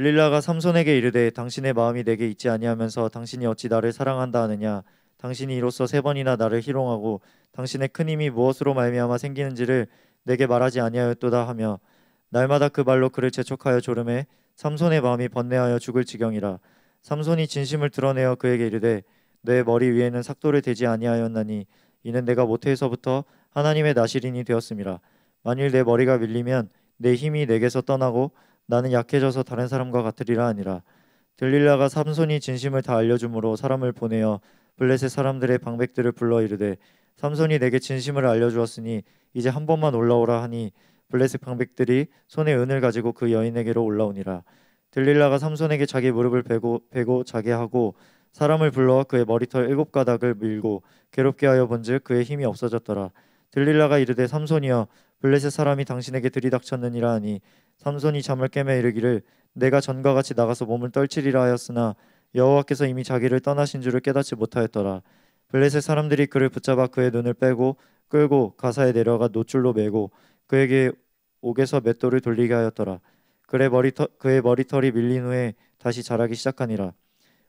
들릴라가 삼손에게 이르되 당신의 마음이 내게 있지 아니하면서 당신이 어찌 나를 사랑한다 하느냐. 당신이 이로써 3번이나 나를 희롱하고 당신의 큰 힘이 무엇으로 말미암아 생기는지를 내게 말하지 아니하였도다 하며 날마다 그 말로 그를 재촉하여 조름해 삼손의 마음이 번뇌하여 죽을 지경이라. 삼손이 진심을 드러내어 그에게 이르되 내 머리 위에는 삭도를 대지 아니하였나니 이는 내가 모태에서부터 하나님의 나시린이 되었음이라. 만일 내 머리가 밀리면 내 힘이 내게서 떠나고 나는 약해져서 다른 사람과 같으리라 하니라. 들릴라가 삼손이 진심을 다 알려주므로 사람을 보내어 블레셋 사람들의 방백들을 불러 이르되 삼손이 내게 진심을 알려주었으니 이제 한 번만 올라오라 하니 블레셋 방백들이 손에 은을 가지고 그 여인에게로 올라오니라. 들릴라가 삼손에게 자기 무릎을 베고 자게 하고 사람을 불러 그의 머리털 7가닥을 밀고 괴롭게 하여 본즉 그의 힘이 없어졌더라. 들릴라가 이르되 삼손이여 블레셋 사람이 당신에게 들이닥쳤느니라 하니 삼손이 잠을 깨매 이르기를 내가 전과 같이 나가서 몸을 떨치리라 하였으나 여호와께서 이미 자기를 떠나신 줄을 깨닫지 못하였더라. 블레셋 사람들이 그를 붙잡아 그의 눈을 빼고 끌고 가사에 내려가 노줄로 매고 그에게 옥에서 맷돌을 돌리게 하였더라. 그의 머리털이 밀린 후에 다시 자라기 시작하니라.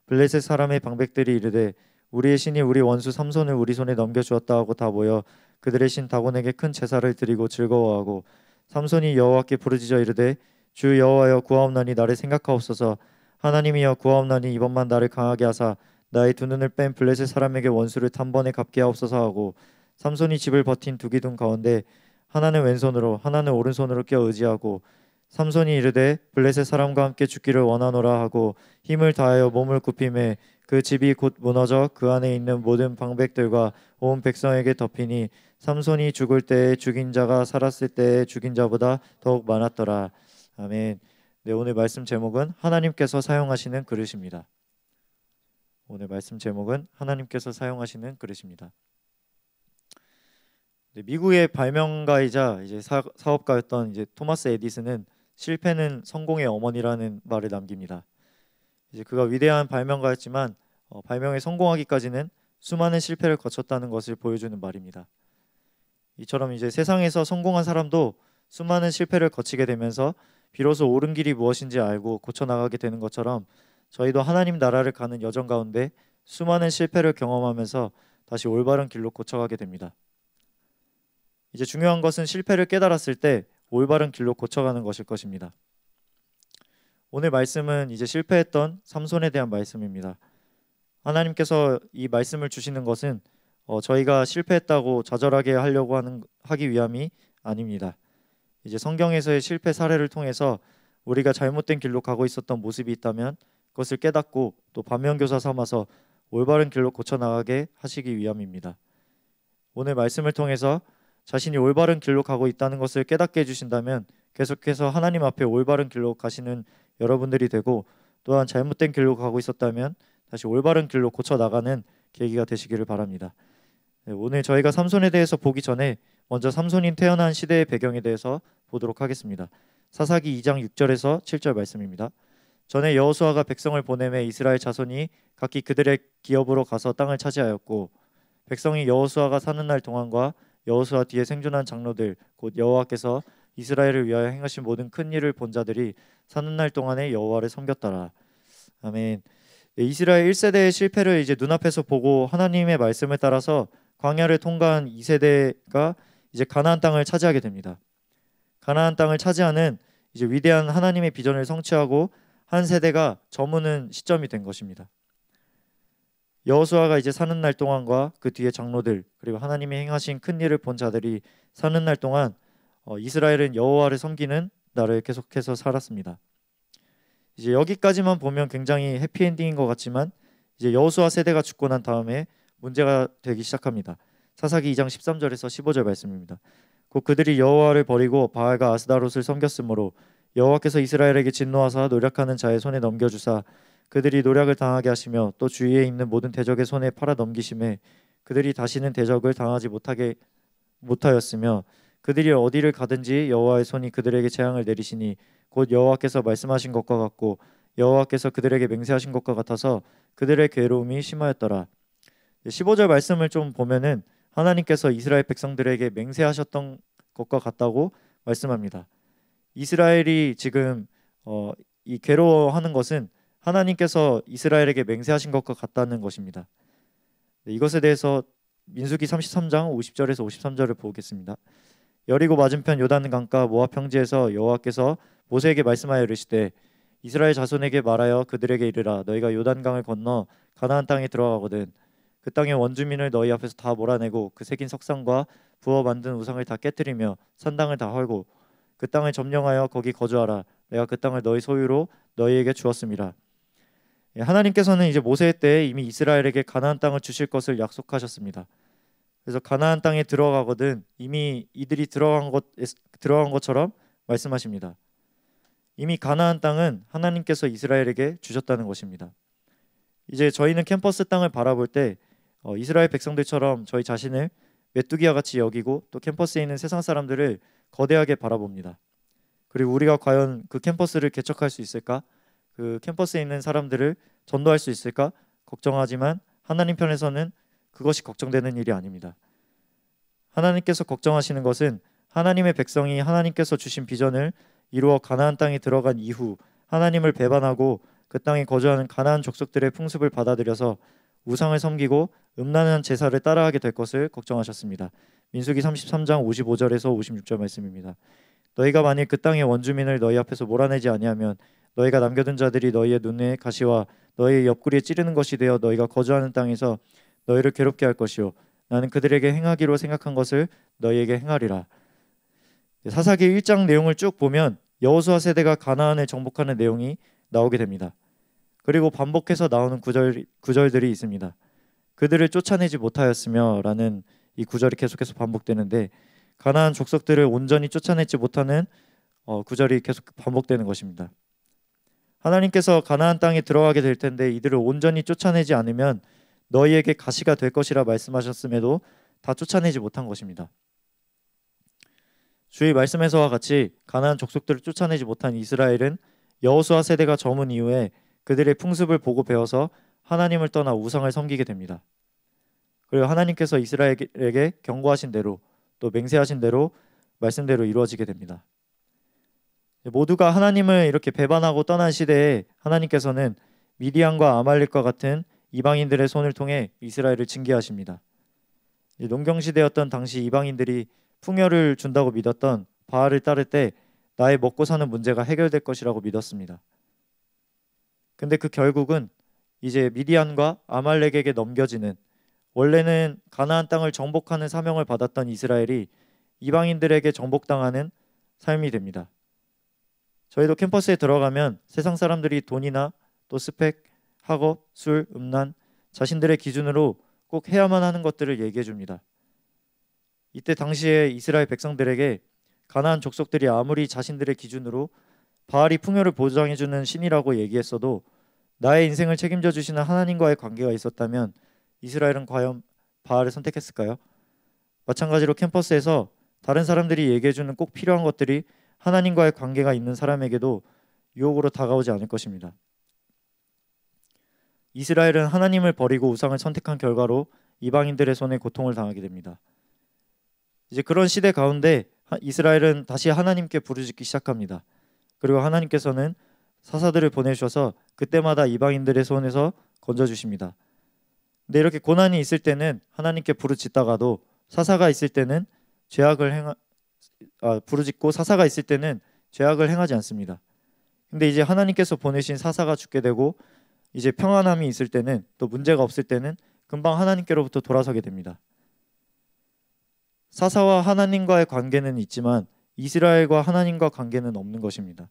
블레셋 사람의 방백들이 이르되 우리의 신이 우리 원수 삼손을 우리 손에 넘겨주었다 하고 다 모여 그들의 신 다곤에게 큰 제사를 드리고 즐거워하고 삼손이 여호와께 부르짖어 이르되 주 여호와여 구하옵나니 나를 생각하옵소서. 하나님이여 구하옵나니 이번만 나를 강하게 하사 나의 두 눈을 뺀 블레셋 사람에게 원수를 단번에 갚게 하옵소서 하고 삼손이 집을 버틴 두 기둥 가운데 하나는 왼손으로 하나는 오른손으로 껴 의지하고 삼손이 이르되 블레셋 사람과 함께 죽기를 원하노라 하고 힘을 다하여 몸을 굽힘에 그 집이 곧 무너져 그 안에 있는 모든 방백들과 온 백성에게 덮이니 삼손이 죽을 때에 죽인 자가 살았을 때에 죽인 자보다 더욱 많았더라. 아멘. 네, 오늘 말씀 제목은 하나님께서 사용하시는 그릇입니다. 오늘 말씀 제목은 하나님께서 사용하시는 그릇입니다. 네, 미국의 발명가이자 이제 사업가였던 이제 토마스 에디슨은 실패는 성공의 어머니라는 말을 남깁니다. 이제 그가 위대한 발명가였지만 발명에 성공하기까지는 수많은 실패를 거쳤다는 것을 보여주는 말입니다. 이처럼 이제 세상에서 성공한 사람도 수많은 실패를 거치게 되면서 비로소 옳은 길이 무엇인지 알고 고쳐나가게 되는 것처럼 저희도 하나님 나라를 가는 여정 가운데 수많은 실패를 경험하면서 다시 올바른 길로 고쳐가게 됩니다. 이제 중요한 것은 실패를 깨달았을 때 올바른 길로 고쳐가는 것일 것입니다. 오늘 말씀은 이제 실패했던 삼손에 대한 말씀입니다. 하나님께서 이 말씀을 주시는 것은 저희가 실패했다고 좌절하게 하기 위함이 아닙니다. 이제 성경에서의 실패 사례를 통해서 우리가 잘못된 길로 가고 있었던 모습이 있다면 그것을 깨닫고 또 반면교사 삼아서 올바른 길로 고쳐나가게 하시기 위함입니다. 오늘 말씀을 통해서 자신이 올바른 길로 가고 있다는 것을 깨닫게 해주신다면 계속해서 하나님 앞에 올바른 길로 가시는 여러분들이 되고 또한 잘못된 길로 가고 있었다면 다시 올바른 길로 고쳐나가는 계기가 되시기를 바랍니다. 네, 오늘 저희가 삼손에 대해서 보기 전에 먼저 삼손이 태어난 시대의 배경에 대해서 보도록 하겠습니다. 사사기 2장 6절에서 7절 말씀입니다. 전에 여호수아가 백성을 보내매 이스라엘 자손이 각기 그들의 기업으로 가서 땅을 차지하였고 백성이 여호수아가 사는 날 동안과 여호수아 뒤에 생존한 장로들 곧 여호와께서 이스라엘을 위하여 행하신 모든 큰 일을 본 자들이 사는 날 동안에 여호와를 섬겼더라. 아멘. 네, 이스라엘 1세대의 실패를 이제 눈앞에서 보고 하나님의 말씀을 따라서 광야를 통과한 2세대가 이제 가나안 땅을 차지하게 됩니다. 가나안 땅을 차지하는 이제 위대한 하나님의 비전을 성취하고 한 세대가 저무는 시점이 된 것입니다. 여호수아가 이제 사는 날 동안과 그 뒤에 장로들 그리고 하나님이 행하신 큰 일을 본 자들이 사는 날 동안 이스라엘은 여호와를 섬기는 날을 계속해서 살았습니다. 이제 여기까지만 보면 굉장히 해피엔딩인 것 같지만 이제 여호수아 세대가 죽고 난 다음에 문제가 되기 시작합니다. 사사기 2장 13절에서 15절 말씀입니다. 곧 그들이 여호와를 버리고 바알과 아스다롯을 섬겼으므로 여호와께서 이스라엘에게 진노하사 노력하는 자의 손에 넘겨주사 그들이 노력을 당하게 하시며 또 주위에 있는 모든 대적의 손에 팔아 넘기심에 그들이 다시는 대적을 당하지 못하였으며 그들이 어디를 가든지 여호와의 손이 그들에게 재앙을 내리시니 곧 여호와께서 말씀하신 것과 같고 여호와께서 그들에게 맹세하신 것과 같아서 그들의 괴로움이 심하였더라. 15절 말씀을 좀 보면은 하나님께서 이스라엘 백성들에게 맹세하셨던 것과 같다고 말씀합니다. 이스라엘이 지금 이 괴로워하는 것은 하나님께서 이스라엘에게 맹세하신 것과 같다는 것입니다. 이것에 대해서 민수기 33장 50절에서 53절을 보겠습니다. 여리고 맞은편 요단 강가 모압 평지에서 여호와께서 모세에게 말씀하여 이르시되 이스라엘 자손에게 말하여 그들에게 이르라 너희가 요단강을 건너 가나안 땅에 들어가거든 그 땅의 원주민을 너희 앞에서 다 몰아내고 그 새긴 석상과 부어 만든 우상을 다 깨뜨리며 산당을 다 헐고 그 땅을 점령하여 거기 거주하라 내가 그 땅을 너희 소유로 너희에게 주었음이라. 하나님께서는 이제 모세 때 이미 이스라엘에게 가나안 땅을 주실 것을 약속하셨습니다. 그래서 가나안 땅에 들어가거든 이미 이들이 들어간 것처럼 말씀하십니다. 이미 가나안 땅은 하나님께서 이스라엘에게 주셨다는 것입니다. 이제 저희는 캠퍼스 땅을 바라볼 때 이스라엘 백성들처럼 저희 자신을 메뚜기와 같이 여기고 또 캠퍼스에 있는 세상 사람들을 거대하게 바라봅니다. 그리고 우리가 과연 그 캠퍼스를 개척할 수 있을까? 그 캠퍼스에 있는 사람들을 전도할 수 있을까? 걱정하지만 하나님 편에서는 그것이 걱정되는 일이 아닙니다. 하나님께서 걱정하시는 것은 하나님의 백성이 하나님께서 주신 비전을 이루어 가나안 땅에 들어간 이후 하나님을 배반하고 그 땅에 거주하는 가나안 족속들의 풍습을 받아들여서 우상을 섬기고 음란한 제사를 따라하게 될 것을 걱정하셨습니다. 민수기 33장 55절에서 56절 말씀입니다. 너희가 만일 그 땅의 원주민을 너희 앞에서 몰아내지 아니하면 너희가 남겨둔 자들이 너희의 눈에 가시와 너희의 옆구리에 찌르는 것이 되어 너희가 거주하는 땅에서 너희를 괴롭게 할 것이요 나는 그들에게 행하기로 생각한 것을 너희에게 행하리라. 사사기 1장 내용을 쭉 보면 여호수아 세대가 가나안을 정복하는 내용이 나오게 됩니다. 그리고 반복해서 나오는 구절들이 있습니다. 그들을 쫓아내지 못하였으며 라는 이 구절이 계속해서 반복되는데 가나안 족속들을 온전히 쫓아내지 못하는 구절이 계속 반복되는 것입니다. 하나님께서 가나안 땅에 들어가게 될 텐데 이들을 온전히 쫓아내지 않으면 너희에게 가시가 될 것이라 말씀하셨음에도 다 쫓아내지 못한 것입니다. 주의 말씀에서와 같이 가나안 족속들을 쫓아내지 못한 이스라엘은 여호수아 세대가 저문 이후에 그들의 풍습을 보고 배워서 하나님을 떠나 우상을 섬기게 됩니다. 그리고 하나님께서 이스라엘에게 경고하신 대로 또 맹세하신 대로 말씀대로 이루어지게 됩니다. 모두가 하나님을 이렇게 배반하고 떠난 시대에 하나님께서는 미디안과 아말렉과 같은 이방인들의 손을 통해 이스라엘을 징계하십니다. 농경시대였던 당시 이방인들이 풍요를 준다고 믿었던 바알을 따를 때 나의 먹고 사는 문제가 해결될 것이라고 믿었습니다. 근데 그 결국은 이제 미디안과 아말렉에게 넘겨지는 원래는 가나안 땅을 정복하는 사명을 받았던 이스라엘이 이방인들에게 정복당하는 삶이 됩니다. 저희도 캠퍼스에 들어가면 세상 사람들이 돈이나 또 스펙, 학업, 술, 음란, 자신들의 기준으로 꼭 해야만 하는 것들을 얘기해 줍니다. 이때 당시에 이스라엘 백성들에게 가나안 족속들이 아무리 자신들의 기준으로 바알이 풍요를 보장해주는 신이라고 얘기했어도 나의 인생을 책임져 주시는 하나님과의 관계가 있었다면 이스라엘은 과연 바알을 선택했을까요? 마찬가지로 캠퍼스에서 다른 사람들이 얘기해주는 꼭 필요한 것들이 하나님과의 관계가 있는 사람에게도 유혹으로 다가오지 않을 것입니다. 이스라엘은 하나님을 버리고 우상을 선택한 결과로 이방인들의 손에 고통을 당하게 됩니다. 이제 그런 시대 가운데 이스라엘은 다시 하나님께 부르짖기 시작합니다. 그리고 하나님께서는 사사들을 보내주셔서 그때마다 이방인들의 손에서 건져주십니다. 근데 이렇게 고난이 있을 때는 하나님께 부르짖다가도 사사가 있을 때는 부르짖고 사사가 있을 때는 죄악을 행하지 않습니다. 근데 이제 하나님께서 보내신 사사가 죽게 되고 이제 평안함이 있을 때는 또 문제가 없을 때는 금방 하나님께로부터 돌아서게 됩니다. 사사와 하나님과의 관계는 있지만 이스라엘과 하나님과 관계는 없는 것입니다.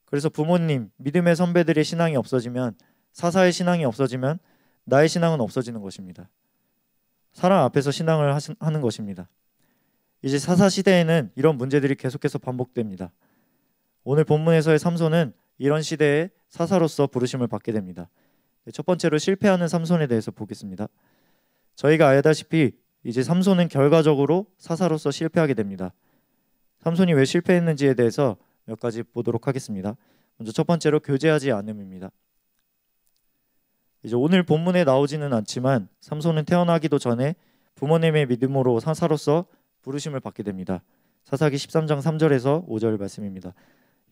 그래서 부모님, 믿음의 선배들의 신앙이 없어지면 사사의 신앙이 없어지면 나의 신앙은 없어지는 것입니다. 사람 앞에서 신앙을 하는 것입니다. 이제 사사 시대에는 이런 문제들이 계속해서 반복됩니다. 오늘 본문에서의 삼손은 이런 시대에 사사로서 부르심을 받게 됩니다. 첫 번째로 실패하는 삼손에 대해서 보겠습니다. 저희가 알다시피 이제 삼손은 결과적으로 사사로서 실패하게 됩니다. 삼손이 왜 실패했는지에 대해서 몇 가지 보도록 하겠습니다. 먼저 첫 번째로 교제하지 않음입니다. 이제 오늘 본문에 나오지는 않지만 삼손은 태어나기도 전에 부모님의 믿음으로 사사로서 부르심을 받게 됩니다. 사사기 13장 3절에서 5절 말씀입니다.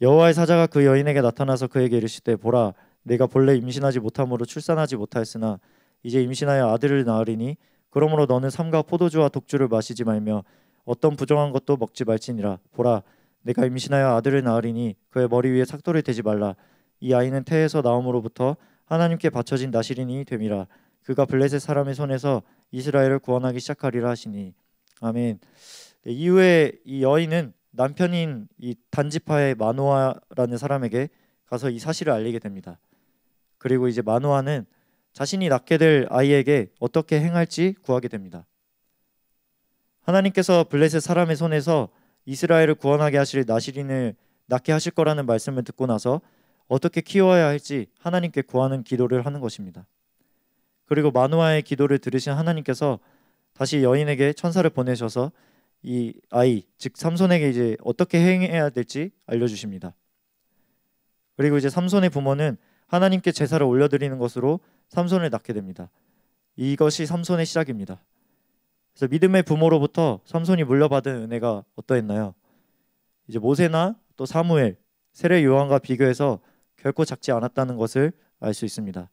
여호와의 사자가 그 여인에게 나타나서 그에게 이르시되 보라 내가 본래 임신하지 못함으로 출산하지 못하였으나 이제 임신하여 아들을 낳으리니 그러므로 너는 삼가 포도주와 독주를 마시지 말며 어떤 부정한 것도 먹지 말지니라. 보라 내가 임신하여 아들을 낳으리니 그의 머리 위에 삭도를 대지 말라. 이 아이는 태에서 나옴으로부터 하나님께 바쳐진 나시린이 됨이라. 그가 블레셋 사람의 손에서 이스라엘을 구원하기 시작하리라 하시니. 아멘. 네, 이후에 이 여인은 남편인 이 단지파의 마노아라는 사람에게 가서 이 사실을 알리게 됩니다. 그리고 이제 마노아는 자신이 낳게 될 아이에게 어떻게 행할지 구하게 됩니다. 하나님께서 블레셋 사람의 손에서 이스라엘을 구원하게 하실 나시린을 낳게 하실 거라는 말씀을 듣고 나서 어떻게 키워야 할지 하나님께 구하는 기도를 하는 것입니다. 그리고 마노아의 기도를 들으신 하나님께서 다시 여인에게 천사를 보내셔서 이 아이, 즉 삼손에게 이제 어떻게 행해야 될지 알려주십니다. 그리고 이제 삼손의 부모는 하나님께 제사를 올려드리는 것으로 삼손을 낳게 됩니다. 이것이 삼손의 시작입니다. 그래서 믿음의 부모로부터 삼손이 물려받은 은혜가 어떠했나요? 이제 모세나 또 사무엘, 세례 요한과 비교해서 결코 작지 않았다는 것을 알 수 있습니다.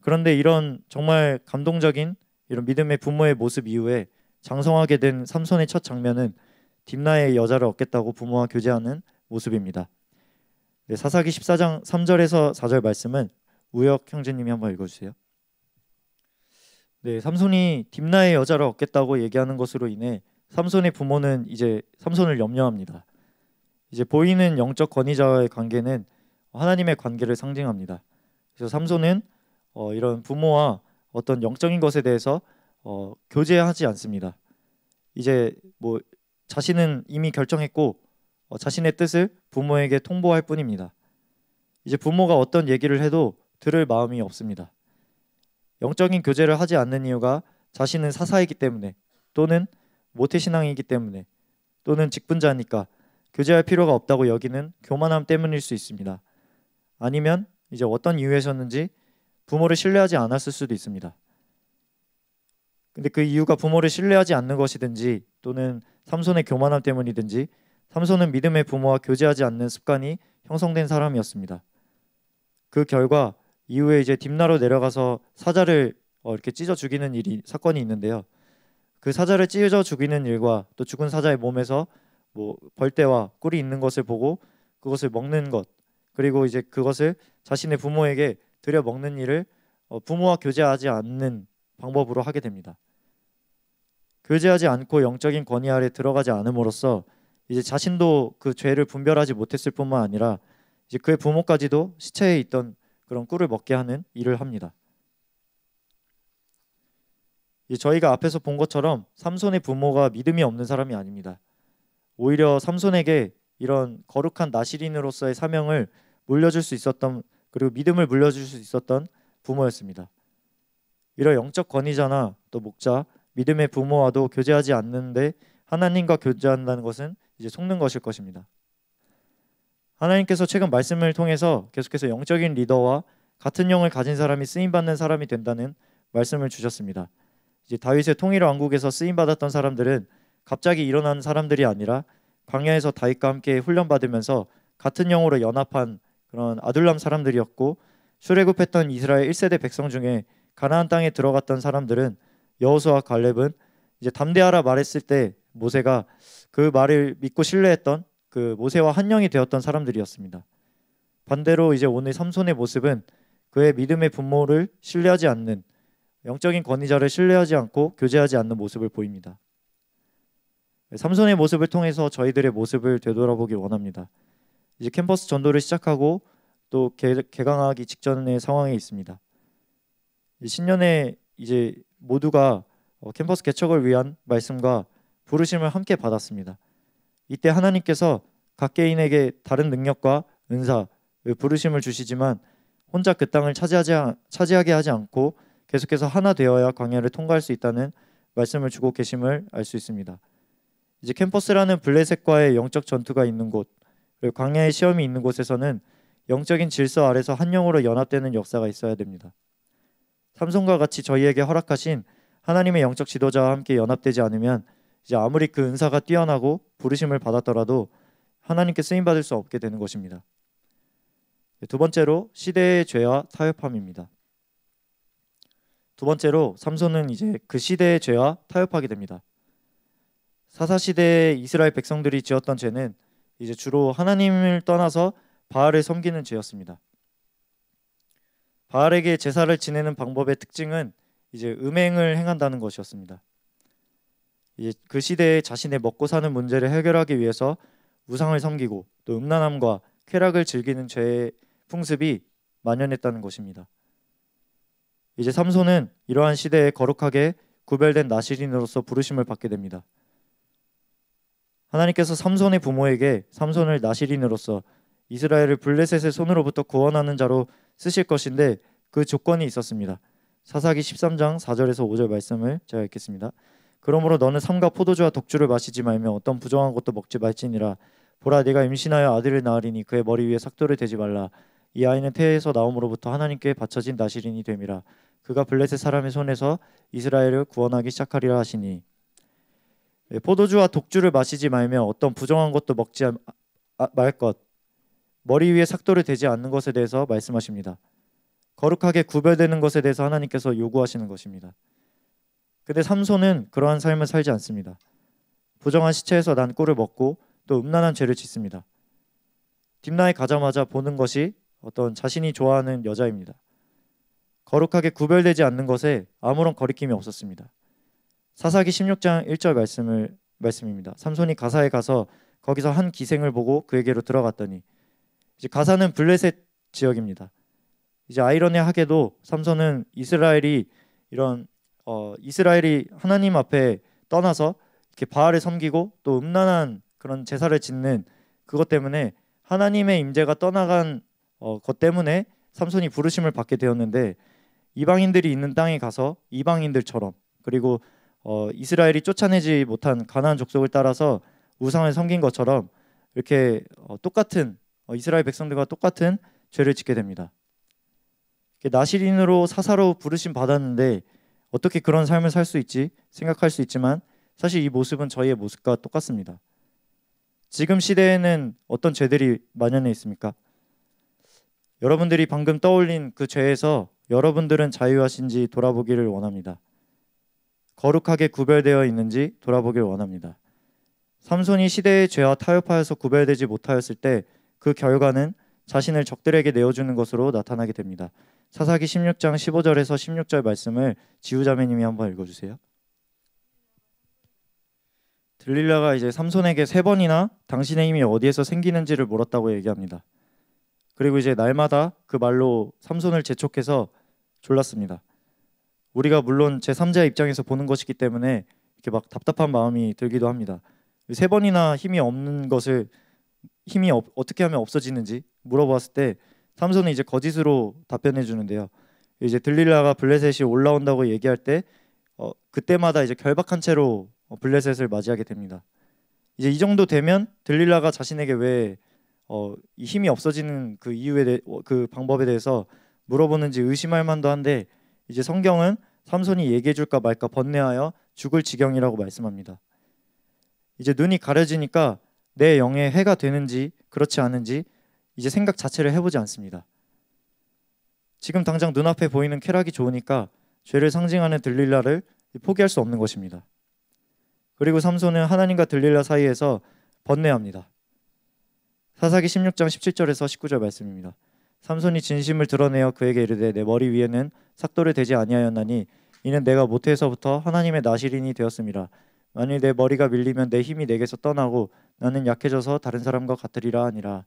그런데 이런 정말 감동적인 이런 믿음의 부모의 모습 이후에 장성하게 된 삼손의 첫 장면은 딥나의 여자를 얻겠다고 부모와 교제하는 모습입니다. 네, 사사기 14장 3절에서 4절 말씀은 우혁 형제님이 한번 읽어주세요. 네, 삼손이 딥나의 여자를 얻겠다고 얘기하는 것으로 인해 삼손의 부모는 이제 삼손을 염려합니다. 이제 보이는 영적 권위자와의 관계는 하나님의 관계를 상징합니다. 그래서 삼손은 이런 부모와 어떤 영적인 것에 대해서 교제하지 않습니다. 이제 뭐 자신은 이미 결정했고 자신의 뜻을 부모에게 통보할 뿐입니다. 이제 부모가 어떤 얘기를 해도 들을 마음이 없습니다. 영적인 교제를 하지 않는 이유가 자신은 사사이기 때문에 또는 모태신앙이기 때문에 또는 직분자니까 교제할 필요가 없다고 여기는 교만함 때문일 수 있습니다. 아니면 이제 어떤 이유에서는지 부모를 신뢰하지 않았을 수도 있습니다. 근데 그 이유가 부모를 신뢰하지 않는 것이든지 또는 삼손의 교만함 때문이든지 삼손은 믿음의 부모와 교제하지 않는 습관이 형성된 사람이었습니다. 그 결과 이후에 이제 딥나로 내려가서 사자를 이렇게 찢어 죽이는 사건이 있는데요. 그 사자를 찢어 죽이는 일과 또 죽은 사자의 몸에서 뭐 벌떼와 꿀이 있는 것을 보고 그것을 먹는 것, 그리고 이제 그것을 자신의 부모에게 들여 먹는 일을 부모와 교제하지 않는 방법으로 하게 됩니다. 교제하지 않고 영적인 권위 아래 들어가지 않음으로써 이제 자신도 그 죄를 분별하지 못했을 뿐만 아니라 이제 그의 부모까지도 시체에 있던 그런 꿀을 먹게 하는 일을 합니다. 저희가 앞에서 본 것처럼 삼손의 부모가 믿음이 없는 사람이 아닙니다. 오히려 삼손에게 이런 거룩한 나시린으로서의 사명을 물려줄 수 있었던, 그리고 믿음을 물려줄 수 있었던 부모였습니다. 이런 영적 권위자나 또 목자, 믿음의 부모와도 교제하지 않는데 하나님과 교제한다는 것은 이제 속는 것일 것입니다. 하나님께서 최근 말씀을 통해서 계속해서 영적인 리더와 같은 영을 가진 사람이 쓰임받는 사람이 된다는 말씀을 주셨습니다. 이제 다윗의 통일 왕국에서 쓰임받았던 사람들은 갑자기 일어난 사람들이 아니라 광야에서 다윗과 함께 훈련받으면서 같은 영으로 연합한 그런 아둘람 사람들이었고, 출애굽했던 이스라엘 1세대 백성 중에 가나안 땅에 들어갔던 사람들은 여호수아와 갈렙은 이제 담대하라 말했을 때 모세가 그 말을 믿고 신뢰했던 그 모세와 한 영이 되었던 사람들이었습니다. 반대로 이제 오늘 삼손의 모습은 그의 믿음의 부모를 신뢰하지 않는, 영적인 권위자를 신뢰하지 않고 교제하지 않는 모습을 보입니다. 삼손의 모습을 통해서 저희들의 모습을 되돌아보기 원합니다. 이제 캠퍼스 전도를 시작하고 또 개강하기 직전의 상황에 있습니다. 신년에 이제 모두가 캠퍼스 개척을 위한 말씀과 부르심을 함께 받았습니다. 이때 하나님께서 각 개인에게 다른 능력과 은사, 부르심을 주시지만 혼자 그 땅을 차지하게 하지 않고 계속해서 하나 되어야 광야를 통과할 수 있다는 말씀을 주고 계심을 알 수 있습니다. 이제 캠퍼스라는 블레셋과의 영적 전투가 있는 곳, 그리고 광야의 시험이 있는 곳에서는 영적인 질서 아래서 한 영으로 연합되는 역사가 있어야 됩니다. 삼손과 같이 저희에게 허락하신 하나님의 영적 지도자와 함께 연합되지 않으면 이제 아무리 그 은사가 뛰어나고 부르심을 받았더라도 하나님께 쓰임 받을 수 없게 되는 것입니다. 두 번째로 시대의 죄와 타협함입니다. 두 번째로 삼손은 이제 그 시대의 죄와 타협하게 됩니다. 사사 시대에 이스라엘 백성들이 지었던 죄는 이제 주로 하나님을 떠나서 바알을 섬기는 죄였습니다. 바알에게 제사를 지내는 방법의 특징은 이제 음행을 행한다는 것이었습니다. 이제 그 시대에 자신의 먹고 사는 문제를 해결하기 위해서 우상을 섬기고 또 음란함과 쾌락을 즐기는 죄의 풍습이 만연했다는 것입니다. 이제 삼손은 이러한 시대에 거룩하게 구별된 나실인으로서 부르심을 받게 됩니다. 하나님께서 삼손의 부모에게 삼손을 나실인으로서 이스라엘을 블레셋의 손으로부터 구원하는 자로 쓰실 것인데 그 조건이 있었습니다. 사사기 13장 4절에서 5절 말씀을 제가 읽겠습니다. 그러므로 너는 삼가 포도주와 독주를 마시지 말며 어떤 부정한 것도 먹지 말지니라. 보라, 네가 임신하여 아들을 낳으리니 그의 머리 위에 삭도를 대지 말라. 이 아이는 태에서 나옴으로부터 하나님께 바쳐진 나실인이 됨이라. 그가 블레셋 사람의 손에서 이스라엘을 구원하기 시작하리라 하시니. 포도주와 독주를 마시지 말며 어떤 부정한 것도 먹지 말 것, 머리 위에 삭도를 대지 않는 것에 대해서 말씀하십니다. 거룩하게 구별되는 것에 대해서 하나님께서 요구하시는 것입니다. 근데 삼손은 그러한 삶을 살지 않습니다. 부정한 시체에서 난 꿀을 먹고 또 음란한 죄를 짓습니다. 딥나에 가자마자 보는 것이 어떤 자신이 좋아하는 여자입니다. 거룩하게 구별되지 않는 것에 아무런 거리낌이 없었습니다. 사사기 16장 1절 말씀입니다. 삼손이 가사에 가서 거기서 한 기생을 보고 그에게로 들어갔더니, 이제 가사는 블레셋 지역입니다. 이제 아이러니하게도 삼손은 이스라엘이 하나님 앞에 떠나서 이렇게 바알을 섬기고 또 음란한 그런 제사를 짓는 그것 때문에 하나님의 임재가 떠나간 것 때문에 삼손이 부르심을 받게 되었는데, 이방인들이 있는 땅에 가서 이방인들처럼, 그리고 이스라엘이 쫓아내지 못한 가나안 족속을 따라서 우상을 섬긴 것처럼 이렇게 똑같은 이스라엘 백성들과 똑같은 죄를 짓게 됩니다. 나실인으로 사사로 부르심 받았는데 어떻게 그런 삶을 살 수 있지 생각할 수 있지만, 사실 이 모습은 저희의 모습과 똑같습니다. 지금 시대에는 어떤 죄들이 만연해 있습니까? 여러분들이 방금 떠올린 그 죄에서 여러분들은 자유하신지 돌아보기를 원합니다. 거룩하게 구별되어 있는지 돌아보기를 원합니다. 삼손이 시대의 죄와 타협하여서 구별되지 못하였을 때 그 결과는 자신을 적들에게 내어주는 것으로 나타나게 됩니다. 사사기 16장 15절에서 16절 말씀을 지우자매님이 한번 읽어주세요. 들릴라가 이제 삼손에게 3번이나 당신의 힘이 어디에서 생기는지를 물었다고 얘기합니다. 그리고 이제 날마다 그 말로 삼손을 재촉해서 졸랐습니다. 우리가 물론 제3자의 입장에서 보는 것이기 때문에 이렇게 막 답답한 마음이 들기도 합니다. 3번이나 힘이 어떻게 하면 없어지는지 물어봤을 때 삼손은 이제 거짓으로 답변해 주는데요. 이제 들릴라가 블레셋이 올라온다고 얘기할 때 그때마다 이제 결박한 채로 블레셋을 맞이하게 됩니다. 이제 이 정도 되면 들릴라가 자신에게 왜 이 힘이 없어지는 그 이유에 그 방법에 대해서 물어보는지 의심할 만도 한데, 이제 성경은 삼손이 얘기해 줄까 말까 번뇌하여 죽을 지경이라고 말씀합니다. 이제 눈이 가려지니까 내 영에 해가 되는지 그렇지 않은지 이제 생각 자체를 해보지 않습니다. 지금 당장 눈앞에 보이는 쾌락이 좋으니까 죄를 상징하는 들릴라를 포기할 수 없는 것입니다. 그리고 삼손은 하나님과 들릴라 사이에서 번뇌합니다. 사사기 16장 17절에서 19절 말씀입니다. 삼손이 진심을 드러내어 그에게 이르되 내 머리 위에는 삭도를 대지 아니하였나니 이는 내가 모태에서부터 하나님의 나실인이 되었음이라. 만일 내 머리가 밀리면 내 힘이 내게서 떠나고 나는 약해져서 다른 사람과 같으리라 하니라.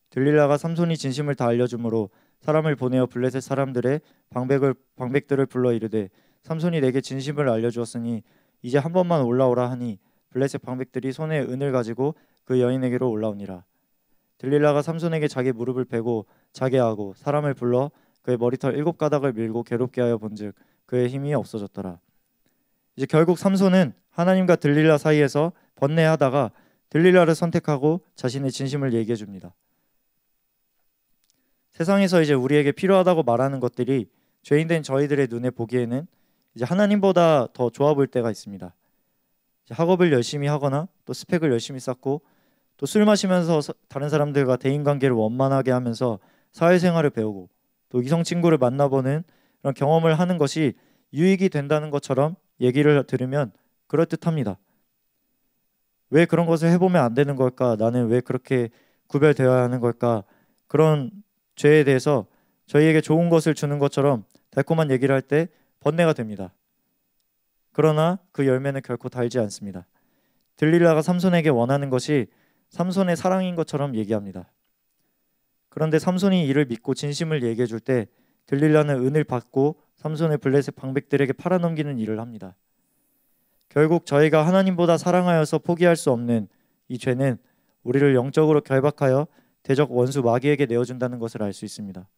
들릴라가 삼손이 진심을 다 알려주므로 사람을 보내어 블레셋 사람들의 방백들을 불러 이르되 삼손이 내게 진심을 알려주었으니 이제 한 번만 올라오라 하니 블레셋 방백들이 손에 은을 가지고 그 여인에게로 올라오니라. 들릴라가 삼손에게 자기 무릎을 베고 자게 하고 사람을 불러 그의 머리털 7가닥을 밀고 괴롭게 하여 본즉 그의 힘이 없어졌더라. 이제 결국 삼손은 하나님과 들릴라 사이에서 번뇌하다가 들릴라를 선택하고 자신의 진심을 얘기해 줍니다. 세상에서 이제 우리에게 필요하다고 말하는 것들이 죄인된 저희들의 눈에 보기에는 이제 하나님보다 더 좋아 보일 때가 있습니다. 학업을 열심히 하거나 또 스펙을 열심히 쌓고 또 술 마시면서 다른 사람들과 대인관계를 원만하게 하면서 사회생활을 배우고 또 이성 친구를 만나보는 그런 경험을 하는 것이 유익이 된다는 것처럼 얘기를 들으면 그럴듯합니다. 왜 그런 것을 해보면 안 되는 걸까? 나는 왜 그렇게 구별되어야 하는 걸까? 그런 죄에 대해서 저희에게 좋은 것을 주는 것처럼 달콤한 얘기를 할 때 번뇌가 됩니다. 그러나 그 열매는 결코 달지 않습니다. 들릴라가 삼손에게 원하는 것이 삼손의 사랑인 것처럼 얘기합니다. 그런데 삼손이 이를 믿고 진심을 얘기해 줄 때 들릴라는 은을 받고 삼손의 블레셋 방백들에게 팔아넘기는 일을 합니다. 결국 저희가 하나님보다 사랑하여서 포기할 수 없는 이 죄는 우리를 영적으로 결박하여 대적 원수 마귀에게 내어준다는 것을 알 수 있습니다.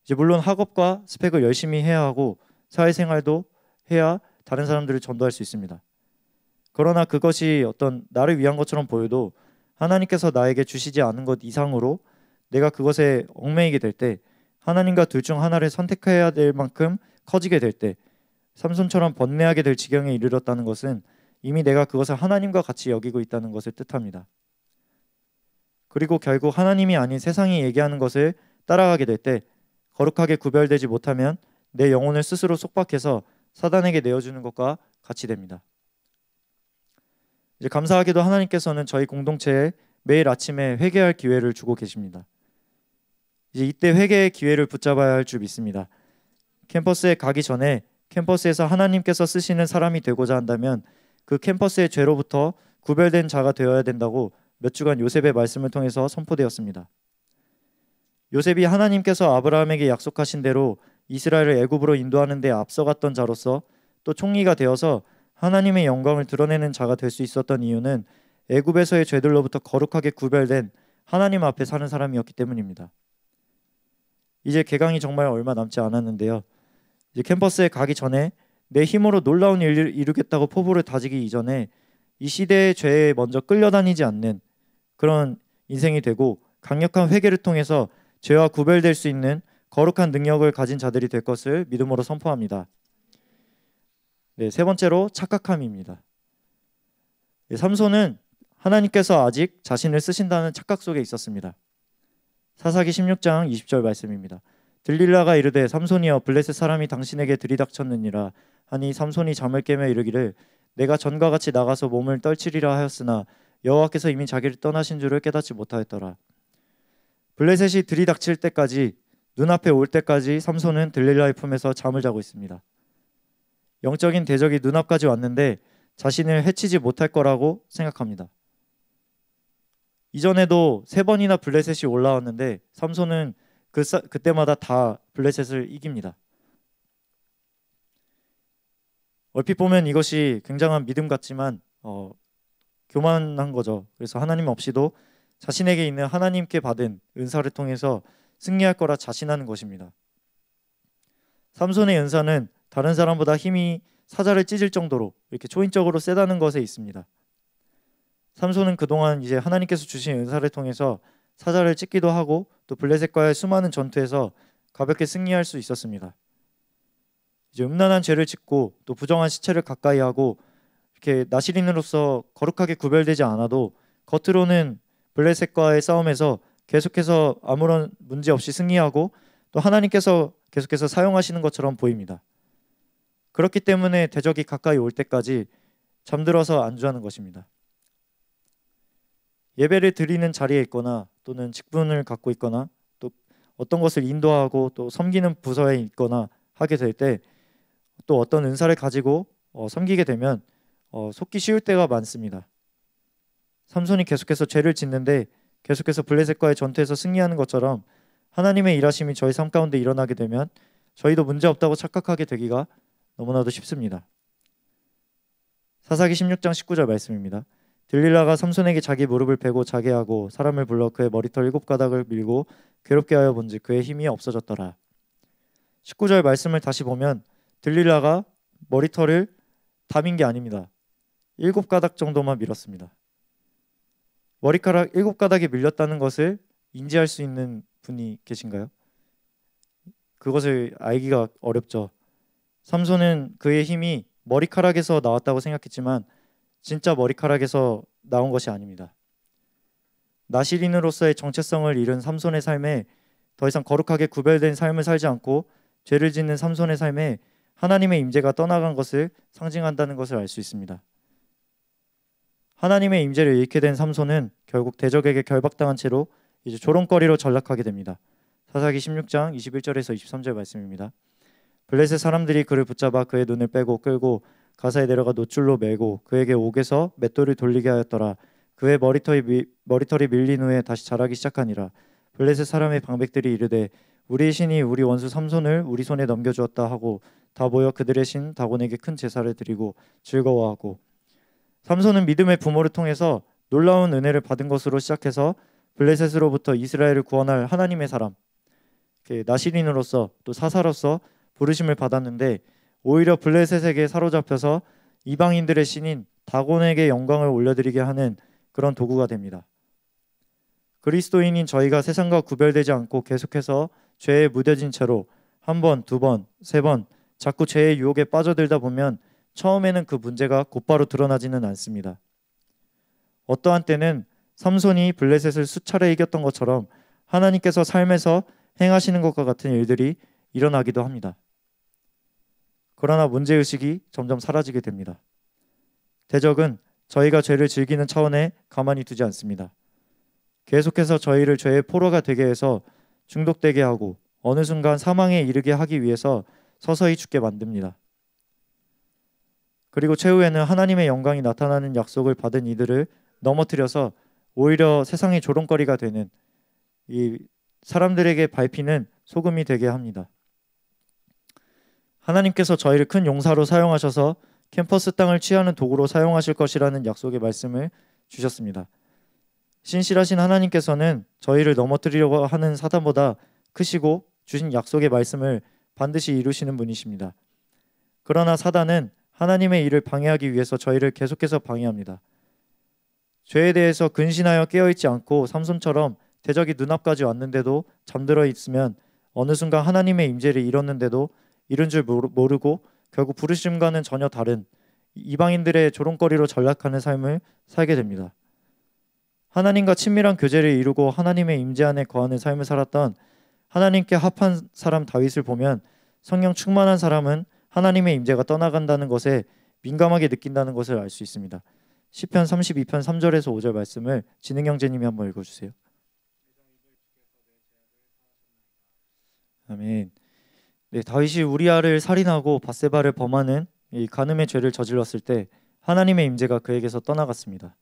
이제 물론 학업과 스펙을 열심히 해야 하고 사회생활도 해야 다른 사람들을 전도할 수 있습니다. 그러나 그것이 어떤 나를 위한 것처럼 보여도 하나님께서 나에게 주시지 않은 것 이상으로 내가 그것에 얽매이게 될 때, 하나님과 둘 중 하나를 선택해야 될 만큼 커지게 될 때, 삼손처럼 번뇌하게 될 지경에 이르렀다는 것은 이미 내가 그것을 하나님과 같이 여기고 있다는 것을 뜻합니다. 그리고 결국 하나님이 아닌 세상이 얘기하는 것을 따라가게 될 때 거룩하게 구별되지 못하면 내 영혼을 스스로 속박해서 사단에게 내어주는 것과 같이 됩니다. 이제 감사하게도 하나님께서는 저희 공동체에 매일 아침에 회개할 기회를 주고 계십니다. 이제 이때 회개의 기회를 붙잡아야 할 줄 믿습니다. 캠퍼스에 가기 전에 캠퍼스에서 하나님께서 쓰시는 사람이 되고자 한다면 그 캠퍼스의 죄로부터 구별된 자가 되어야 된다고 몇 주간 요셉의 말씀을 통해서 선포되었습니다. 요셉이 하나님께서 아브라함에게 약속하신 대로 이스라엘을 애굽으로 인도하는 데 앞서갔던 자로서 또 총리가 되어서 하나님의 영광을 드러내는 자가 될 수 있었던 이유는 애굽에서의 죄들로부터 거룩하게 구별된 하나님 앞에 사는 사람이었기 때문입니다. 이제 개강이 정말 얼마 남지 않았는데요. 이제 캠퍼스에 가기 전에 내 힘으로 놀라운 일을 이루겠다고 포부를 다지기 이전에 이 시대의 죄에 먼저 끌려다니지 않는 그런 인생이 되고 강력한 회개를 통해서 죄와 구별될 수 있는 거룩한 능력을 가진 자들이 될 것을 믿음으로 선포합니다. 네, 세 번째로 착각함입니다. 네, 삼손은 하나님께서 아직 자신을 쓰신다는 착각 속에 있었습니다. 사사기 16장 20절 말씀입니다. 들릴라가 이르되 삼손이여 블레셋 사람이 당신에게 들이닥쳤느니라 하니 삼손이 잠을 깨며 이르기를 내가 전과 같이 나가서 몸을 떨치리라 하였으나 여호와께서 이미 자기를 떠나신 줄을 깨닫지 못하였더라. 블레셋이 들이닥칠 때까지, 눈앞에 올 때까지 삼손은 들릴라의 품에서 잠을 자고 있습니다. 영적인 대적이 눈앞까지 왔는데 자신을 해치지 못할 거라고 생각합니다. 이전에도 3번이나 블레셋이 올라왔는데 삼손은 그때마다 다 블레셋을 이깁니다. 얼핏 보면 이것이 굉장한 믿음 같지만 교만한 거죠. 그래서 하나님 없이도 자신에게 있는 하나님께 받은 은사를 통해서 승리할 거라 자신하는 것입니다. 삼손의 은사는 다른 사람보다 힘이 사자를 찢을 정도로 이렇게 초인적으로 세다는 것에 있습니다. 삼손은 그동안 이제 하나님께서 주신 은사를 통해서 사자를 찢기도 하고 또 블레셋과의 수많은 전투에서 가볍게 승리할 수 있었습니다. 이제 음란한 죄를 짓고 또 부정한 시체를 가까이 하고 이렇게 나시린으로서 거룩하게 구별되지 않아도 겉으로는 블레셋과의 싸움에서 계속해서 아무런 문제 없이 승리하고 또 하나님께서 계속해서 사용하시는 것처럼 보입니다. 그렇기 때문에 대적이 가까이 올 때까지 잠들어서 안주하는 것입니다. 예배를 드리는 자리에 있거나 또는 직분을 갖고 있거나 또 어떤 것을 인도하고 또 섬기는 부서에 있거나 하게 될 때 또 어떤 은사를 가지고 섬기게 되면 속기 쉬울 때가 많습니다. 삼손이 계속해서 죄를 짓는데 계속해서 블레셋과의 전투에서 승리하는 것처럼 하나님의 일하심이 저희 삶 가운데 일어나게 되면 저희도 문제없다고 착각하게 되기가 너무나도 쉽습니다. 사사기 16장 19절 말씀입니다. 들릴라가 삼손에게 자기 무릎을 베고 자게 하고 사람을 불러 그의 머리털 7가닥을 밀고 괴롭게 하여 본즉 그의 힘이 없어졌더라. 19절 말씀을 다시 보면 들릴라가 머리털을 다 민 게 아닙니다. 7가닥 정도만 밀었습니다. 머리카락 7가닥이 밀렸다는 것을 인지할 수 있는 분이 계신가요? 그것을 알기가 어렵죠. 삼손은 그의 힘이 머리카락에서 나왔다고 생각했지만 진짜 머리카락에서 나온 것이 아닙니다. 나실인으로서의 정체성을 잃은 삼손의 삶에 더 이상 거룩하게 구별된 삶을 살지 않고 죄를 짓는 삼손의 삶에 하나님의 임재가 떠나간 것을 상징한다는 것을 알 수 있습니다. 하나님의 임재를 잃게 된 삼손은 결국 대적에게 결박당한 채로 이제 조롱거리로 전락하게 됩니다. 사사기 16장 21절에서 23절 말씀입니다. 블레셋 사람들이 그를 붙잡아 그의 눈을 빼고 끌고 가사에 내려가 노줄로 매고 그에게 옥에서 맷돌을 돌리게 하였더라. 그의 머리털이 밀린 후에 다시 자라기 시작하니라. 블레셋 사람의 방백들이 이르되 우리의 신이 우리 원수 삼손을 우리 손에 넘겨주었다 하고 다 모여 그들의 신 다곤에게 큰 제사를 드리고 즐거워하고, 삼손은 믿음의 부모를 통해서 놀라운 은혜를 받은 것으로 시작해서 블레셋으로부터 이스라엘을 구원할 하나님의 사람, 나실인으로서 또 사사로서 부르심을 받았는데, 오히려 블레셋에게 사로잡혀서 이방인들의 신인 다곤에게 영광을 올려드리게 하는 그런 도구가 됩니다. 그리스도인인 저희가 세상과 구별되지 않고 계속해서 죄에 무뎌진 채로 한 번, 두 번, 세 번 자꾸 죄의 유혹에 빠져들다 보면 처음에는 그 문제가 곧바로 드러나지는 않습니다. 어떠한 때는 삼손이 블레셋을 수차례 이겼던 것처럼 하나님께서 삶에서 행하시는 것과 같은 일들이 일어나기도 합니다. 그러나 문제의식이 점점 사라지게 됩니다. 대적은 저희가 죄를 즐기는 차원에 가만히 두지 않습니다. 계속해서 저희를 죄의 포로가 되게 해서 중독되게 하고 어느 순간 사망에 이르게 하기 위해서 서서히 죽게 만듭니다. 그리고 최후에는 하나님의 영광이 나타나는 약속을 받은 이들을 넘어뜨려서 오히려 세상의 조롱거리가 되는, 이 사람들에게 밟히는 소금이 되게 합니다. 하나님께서 저희를 큰 용사로 사용하셔서 캠퍼스 땅을 취하는 도구로 사용하실 것이라는 약속의 말씀을 주셨습니다. 신실하신 하나님께서는 저희를 넘어뜨리려고 하는 사단보다 크시고 주신 약속의 말씀을 반드시 이루시는 분이십니다. 그러나 사단은 하나님의 일을 방해하기 위해서 저희를 계속해서 방해합니다. 죄에 대해서 근신하여 깨어있지 않고 삼손처럼 대적이 눈앞까지 왔는데도 잠들어 있으면 어느 순간 하나님의 임재를 잃었는데도 잃은 줄 모르고 결국 부르심과는 전혀 다른 이방인들의 조롱거리로 전락하는 삶을 살게 됩니다. 하나님과 친밀한 교제를 이루고 하나님의 임재 안에 거하는 삶을 살았던 하나님께 합한 사람 다윗을 보면 성령 충만한 사람은 하나님의 임재가 떠나간다는 것에 민감하게 느낀다는 것을 알 수 있습니다. 시편 32편 3절에서 5절 말씀을 진흥 형제님이 한번 읽어주세요. 아멘. 네, 다윗이 우리아를 살인하고 밧세바를 범하는 이 간음의 죄를 저질렀을 때 하나님의 임재가 그에게서 떠나갔습니다.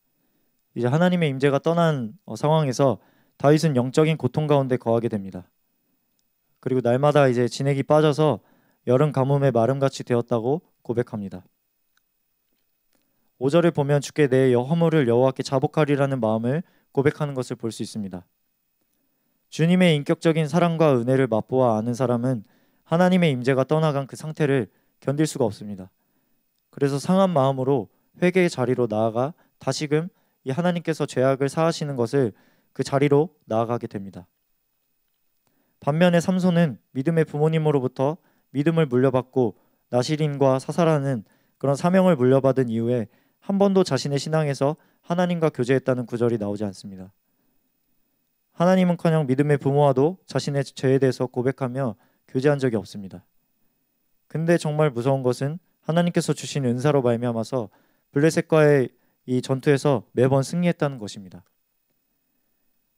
이제 하나님의 임재가 떠난 상황에서 다윗은 영적인 고통 가운데 거하게 됩니다. 그리고 날마다 이제 진액이 빠져서 여름 가뭄에 마름같이 되었다고 고백합니다. 5절을 보면 주께 내 허물을 여호와께 자복하리라는 마음을 고백하는 것을 볼 수 있습니다. 주님의 인격적인 사랑과 은혜를 맛보아 아는 사람은 하나님의 임재가 떠나간 그 상태를 견딜 수가 없습니다. 그래서 상한 마음으로 회개의 자리로 나아가 다시금 이 하나님께서 죄악을 사하시는 것을 그 자리로 나아가게 됩니다. 반면에 삼손은 믿음의 부모님으로부터 믿음을 물려받고 나실인과 사사라는 그런 사명을 물려받은 이후에 한 번도 자신의 신앙에서 하나님과 교제했다는 구절이 나오지 않습니다. 하나님은커녕 믿음의 부모와도 자신의 죄에 대해서 고백하며 교제한 적이 없습니다. 근데 정말 무서운 것은 하나님께서 주신 은사로 말미암아서 블레셋과의 이 전투에서 매번 승리했다는 것입니다.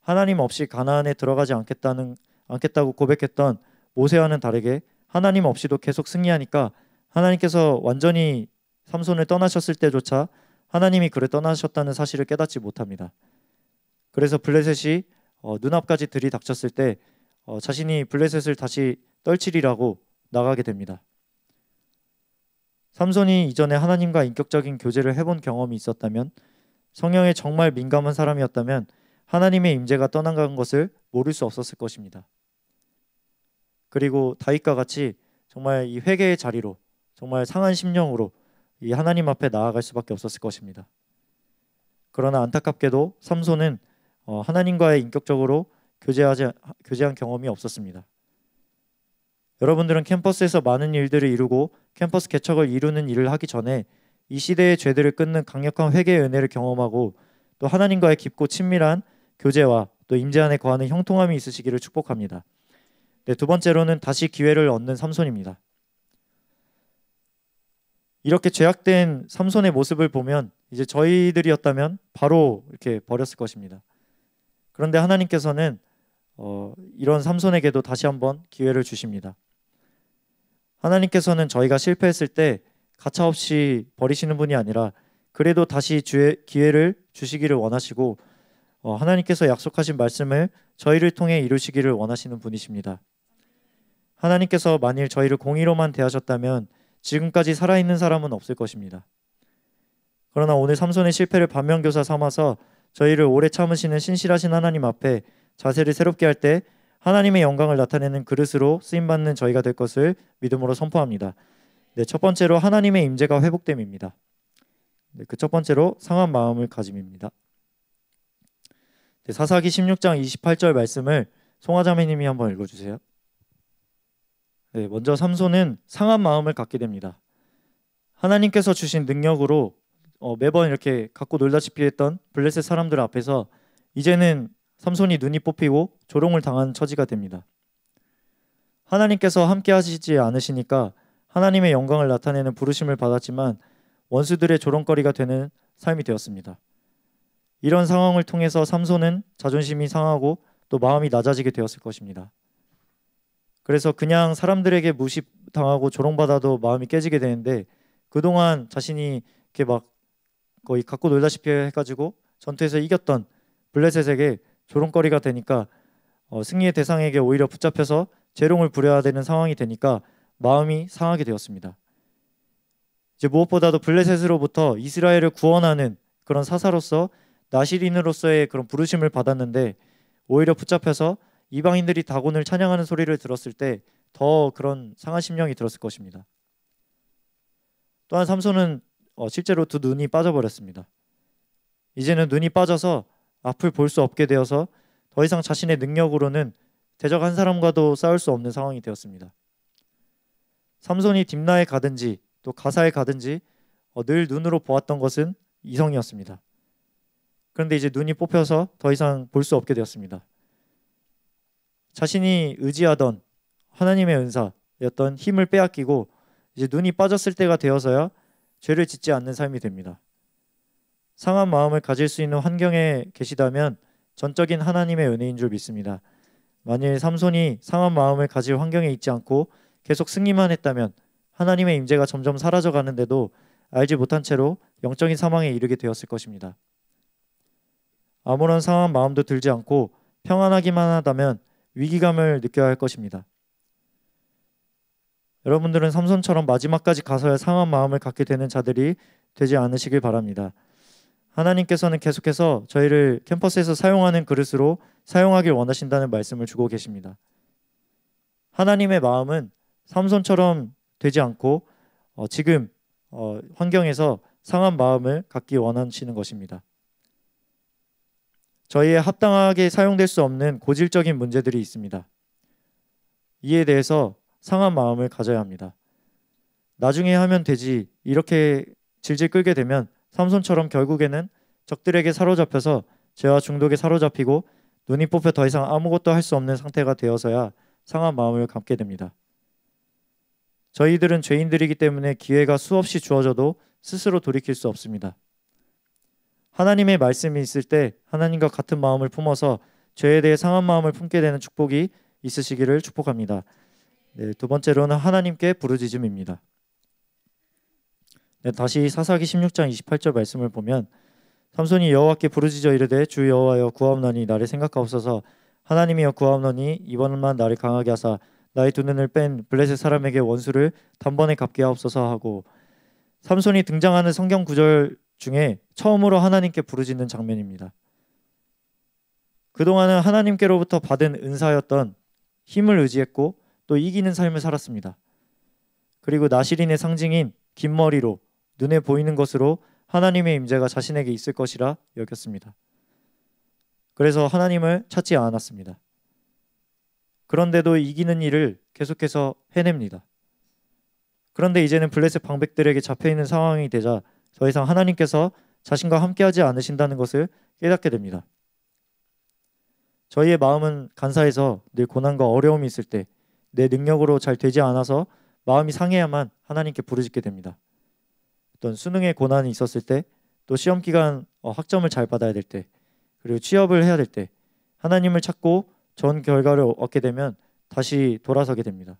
하나님 없이 가나안에 들어가지 않겠다고 고백했던 모세와는 다르게 하나님 없이도 계속 승리하니까 하나님께서 완전히 삼손을 떠나셨을 때조차 하나님이 그를 떠나셨다는 사실을 깨닫지 못합니다. 그래서 블레셋이 눈앞까지 들이닥쳤을 때 자신이 블레셋을 다시 떨치리라고 나가게 됩니다. 삼손이 이전에 하나님과 인격적인 교제를 해본 경험이 있었다면, 성령에 정말 민감한 사람이었다면 하나님의 임재가 떠나간 것을 모를 수 없었을 것입니다. 그리고 다윗과 같이 정말 이 회개의 자리로 정말 상한 심령으로 이 하나님 앞에 나아갈 수밖에 없었을 것입니다. 그러나 안타깝게도 삼손은 하나님과의 인격적으로 교제한 경험이 없었습니다. 여러분들은 캠퍼스에서 많은 일들을 이루고 캠퍼스 개척을 이루는 일을 하기 전에 이 시대의 죄들을 끊는 강력한 회개의 은혜를 경험하고 또 하나님과의 깊고 친밀한 교제와 또 임재 안에 거하는 형통함이 있으시기를 축복합니다. 네, 두 번째로는 다시 기회를 얻는 삼손입니다. 이렇게 죄악된 삼손의 모습을 보면 이제 저희들이었다면 바로 이렇게 버렸을 것입니다. 그런데 하나님께서는 이런 삼손에게도 다시 한번 기회를 주십니다. 하나님께서는 저희가 실패했을 때 가차없이 버리시는 분이 아니라 그래도 다시 기회를 주시기를 원하시고 하나님께서 약속하신 말씀을 저희를 통해 이루시기를 원하시는 분이십니다. 하나님께서 만일 저희를 공의로만 대하셨다면 지금까지 살아있는 사람은 없을 것입니다. 그러나 오늘 삼손의 실패를 반면교사 삼아서 저희를 오래 참으시는 신실하신 하나님 앞에 자세를 새롭게 할 때 하나님의 영광을 나타내는 그릇으로 쓰임받는 저희가 될 것을 믿음으로 선포합니다. 네, 첫 번째로 하나님의 임재가 회복됨입니다. 네, 그 첫 번째로 상한 마음을 가짐입니다. 네, 사사기 16장 28절 말씀을 송하자매님이 한번 읽어주세요. 네, 먼저 삼손은 상한 마음을 갖게 됩니다. 하나님께서 주신 능력으로 매번 이렇게 갖고 놀다시피 했던 블레셋 사람들 앞에서 이제는 삼손이 눈이 뽑히고 조롱을 당하는 처지가 됩니다. 하나님께서 함께 하시지 않으시니까 하나님의 영광을 나타내는 부르심을 받았지만 원수들의 조롱거리가 되는 삶이 되었습니다. 이런 상황을 통해서 삼손은 자존심이 상하고 또 마음이 낮아지게 되었을 것입니다. 그래서 그냥 사람들에게 무시당하고 조롱받아도 마음이 깨지게 되는데 그동안 자신이 이렇게 막 거의 갖고 놀다시피 해가지고 전투에서 이겼던 블레셋에게 조롱거리가 되니까 승리의 대상에게 오히려 붙잡혀서 재롱을 부려야 되는 상황이 되니까 마음이 상하게 되었습니다. 이제 무엇보다도 블레셋으로부터 이스라엘을 구원하는 그런 사사로서 나시린으로서의 그런 부르심을 받았는데 오히려 붙잡혀서 이방인들이 다곤을 찬양하는 소리를 들었을 때 더 그런 상한 심령이 들었을 것입니다. 또한 삼손은 실제로 두 눈이 빠져버렸습니다. 이제는 눈이 빠져서 앞을 볼 수 없게 되어서 더 이상 자신의 능력으로는 대적 한 사람과도 싸울 수 없는 상황이 되었습니다. 삼손이 딥나에 가든지 또 가사에 가든지 늘 눈으로 보았던 것은 이성이었습니다. 그런데 이제 눈이 뽑혀서 더 이상 볼 수 없게 되었습니다. 자신이 의지하던 하나님의 은사였던 힘을 빼앗기고 이제 눈이 빠졌을 때가 되어서야 죄를 짓지 않는 삶이 됩니다. 상한 마음을 가질 수 있는 환경에 계시다면 전적인 하나님의 은혜인 줄 믿습니다. 만일 삼손이 상한 마음을 가질 환경에 있지 않고 계속 승리만 했다면 하나님의 임재가 점점 사라져 가는데도 알지 못한 채로 영적인 사망에 이르게 되었을 것입니다. 아무런 상한 마음도 들지 않고 평안하기만 하다면 위기감을 느껴야 할 것입니다. 여러분들은 삼손처럼 마지막까지 가서야 상한 마음을 갖게 되는 자들이 되지 않으시길 바랍니다. 하나님께서는 계속해서 저희를 캠퍼스에서 사용하는 그릇으로 사용하길 원하신다는 말씀을 주고 계십니다. 하나님의 마음은 삼손처럼 되지 않고 지금 환경에서 상한 마음을 갖기 원하시는 것입니다. 저희의 합당하게 사용될 수 없는 고질적인 문제들이 있습니다. 이에 대해서 상한 마음을 가져야 합니다. 나중에 하면 되지 이렇게 질질 끌게 되면 삼손처럼 결국에는 적들에게 사로잡혀서 죄와 중독에 사로잡히고 눈이 뽑혀 더 이상 아무것도 할 수 없는 상태가 되어서야 상한 마음을 갖게 됩니다. 저희들은 죄인들이기 때문에 기회가 수없이 주어져도 스스로 돌이킬 수 없습니다. 하나님의 말씀이 있을 때 하나님과 같은 마음을 품어서 죄에 대해 상한 마음을 품게 되는 축복이 있으시기를 축복합니다. 네, 두 번째로는 하나님께 부르짖음입니다. 네, 다시 사사기 16장 28절 말씀을 보면 삼손이 여호와께 부르짖어 이르되 주 여호와여 구하옵나니 나를 생각하옵소서. 하나님이여 구하옵나니 이번만 나를 강하게 하사 나의 두 눈을 뺀 블레셋 사람에게 원수를 단번에 갚게 하옵소서 하고, 삼손이 등장하는 성경 구절 중에 처음으로 하나님께 부르짖는 장면입니다. 그동안은 하나님께로부터 받은 은사였던 힘을 의지했고 또 이기는 삶을 살았습니다. 그리고 나시린의 상징인 긴 머리로 눈에 보이는 것으로 하나님의 임재가 자신에게 있을 것이라 여겼습니다. 그래서 하나님을 찾지 않았습니다. 그런데도 이기는 일을 계속해서 해냅니다. 그런데 이제는 블레셋 방백들에게 잡혀있는 상황이 되자 더 이상 하나님께서 자신과 함께하지 않으신다는 것을 깨닫게 됩니다. 저희의 마음은 간사해서 늘 고난과 어려움이 있을 때 내 능력으로 잘 되지 않아서 마음이 상해야만 하나님께 부르짖게 됩니다. 어떤 수능에 고난이 있었을 때, 또 시험 기간 학점을 잘 받아야 될 때, 그리고 취업을 해야 될 때 하나님을 찾고 좋은 결과를 얻게 되면 다시 돌아서게 됩니다.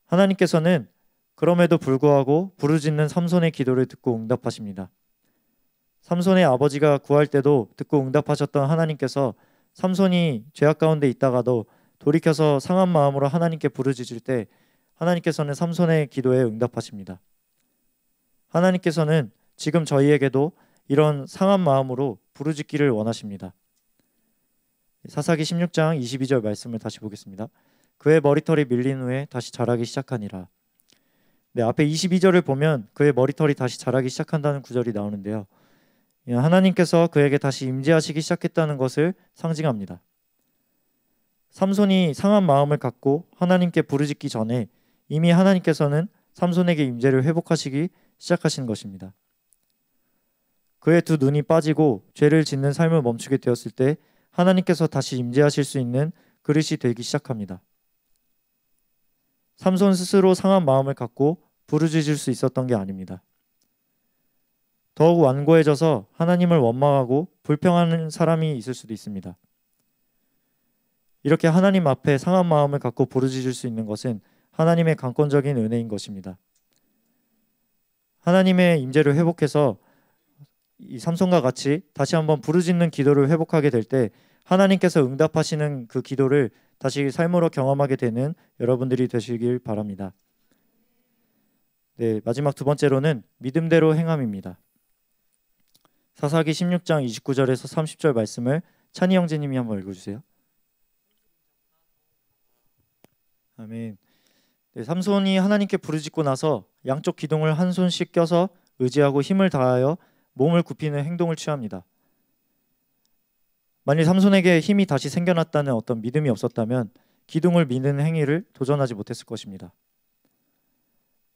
하나님께서는 그럼에도 불구하고 부르짖는 삼손의 기도를 듣고 응답하십니다. 삼손의 아버지가 구할 때도 듣고 응답하셨던 하나님께서 삼손이 죄악 가운데 있다가도 돌이켜서 상한 마음으로 하나님께 부르짖을 때 하나님께서는 삼손의 기도에 응답하십니다. 하나님께서는 지금 저희에게도 이런 상한 마음으로 부르짖기를 원하십니다. 사사기 16장 22절 말씀을 다시 보겠습니다. 그의 머리털이 밀린 후에 다시 자라기 시작하니라. 네, 앞에 22절을 보면 그의 머리털이 다시 자라기 시작한다는 구절이 나오는데요. 하나님께서 그에게 다시 임재하시기 시작했다는 것을 상징합니다. 삼손이 상한 마음을 갖고 하나님께 부르짖기 전에 이미 하나님께서는 삼손에게 임재를 회복하시기 시작하신 것입니다. 그의 두 눈이 빠지고 죄를 짓는 삶을 멈추게 되었을 때 하나님께서 다시 임재하실 수 있는 그릇이 되기 시작합니다. 삼손 스스로 상한 마음을 갖고 부르짖을 수 있었던 게 아닙니다. 더욱 완고해져서 하나님을 원망하고 불평하는 사람이 있을 수도 있습니다. 이렇게 하나님 앞에 상한 마음을 갖고 부르짖을 수 있는 것은 하나님의 강권적인 은혜인 것입니다. 하나님의 임재를 회복해서 이 삼손과 같이 다시 한번 부르짖는 기도를 회복하게 될 때 하나님께서 응답하시는 그 기도를 다시 삶으로 경험하게 되는 여러분들이 되시길 바랍니다. 네, 마지막 두 번째로는 믿음대로 행함입니다. 사사기 16장 29절에서 30절 말씀을 찬희 형제님이 한번 읽어주세요. 아멘. 네, 삼손이 하나님께 부르짖고 나서 양쪽 기둥을 한 손씩 껴서 의지하고 힘을 다하여 몸을 굽히는 행동을 취합니다. 만일 삼손에게 힘이 다시 생겨났다는 어떤 믿음이 없었다면 기둥을 미는 행위를 도전하지 못했을 것입니다.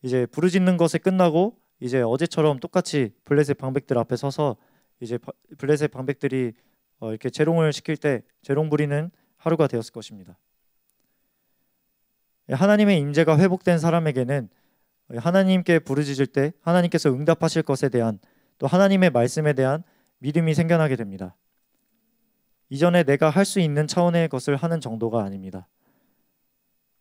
이제 부르짖는 것에 끝나고 이제 어제처럼 똑같이 블레셋 방백들 앞에 서서 이제 블레셋 방백들이 이렇게 재롱을 시킬 때 재롱 부리는 하루가 되었을 것입니다. 하나님의 임재가 회복된 사람에게는 하나님께 부르짖을 때 하나님께서 응답하실 것에 대한 또 하나님의 말씀에 대한 믿음이 생겨나게 됩니다. 이전에 내가 할 수 있는 차원의 것을 하는 정도가 아닙니다.